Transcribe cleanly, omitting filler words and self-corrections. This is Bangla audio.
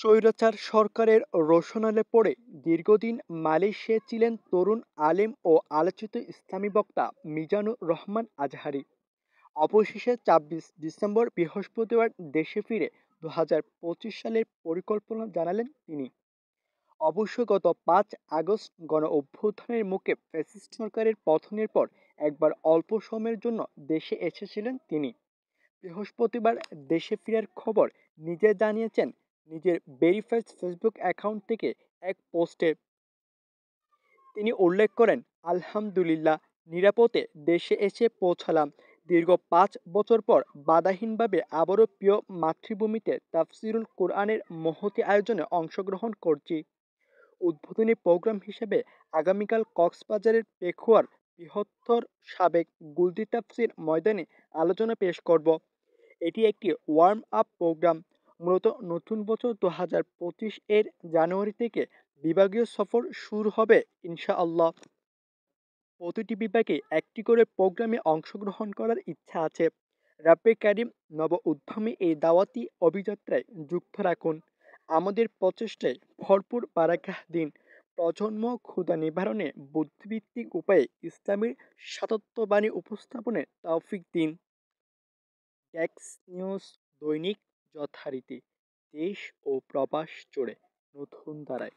স্বৈরাচার সরকারের রোষানলে পড়ে দীর্ঘদিন মালয়েশিয়ায় ছিলেন তরুণ আলেম ও আলোচিত ইসলামী বক্তা মিজানুর রহমান আজহারি। অবশেষে ২৬ ডিসেম্বর বৃহস্পতিবার দেশে ফিরে ২০২৫ সালের পরিকল্পনা জানালেন তিনি। অবশ্য গত ৫ আগস্ট গণ অভ্যুত্থানের মুখে ফ্যাসিস্ট সরকারের পতনের পর একবার অল্প সময়ের জন্য দেশে এসেছিলেন তিনি। বৃহস্পতিবার দেশে ফেরার খবর নিজে জানিয়েছেন নিজের ভেরিফাইড ফেসবুক অ্যাকাউন্ট থেকে এক পোস্টে। তিনি উল্লেখ করেন, আলহামদুলিল্লাহ, নিরাপদে দেশে এসে পৌঁছালাম। দীর্ঘ ৫ বছর পর বাধাহীনভাবে আবারও প্রিয় মাতৃভূমিতে তাফসিরুল কোরআনের মহতী আয়োজনে অংশগ্রহণ করছি। উদ্বোধনী প্রোগ্রাম হিসেবে আগামীকাল কক্সবাজারের পেখুয়ার বৃহত্তর সাবেক গুলদি তাফসির ময়দানে আলোচনা পেশ করব। এটি একটি ওয়ার্ম আপ প্রোগ্রাম। মূলত নতুন বছর ২০২৫ জানুয়ারি থেকে বিভাগীয় সফর শুরু হবে ইনশাআল্লাহ। প্রতিটি বিভাগে একটি করে প্রোগ্রামে অংশগ্রহণ করার ইচ্ছা আছে। রাব্বে কারিম নব উদ্যমে এই দাওয়াতি অভিযাত্রায় যুক্ত রাখুন। আমাদের প্রচেষ্টায় ভরপুর বারাকাহ দিন। প্রজন্ম ক্ষুধা নিবারণে বুদ্ধিভিত্তিক উপায়ে ইসলামের সাতত্যবাণী উপস্থাপনে তৌফিক দিন। ডেস্ক নিউজ, দৈনিক যথারীতি দেশ ও প্রবাস জুড়ে নতুন ধারায়।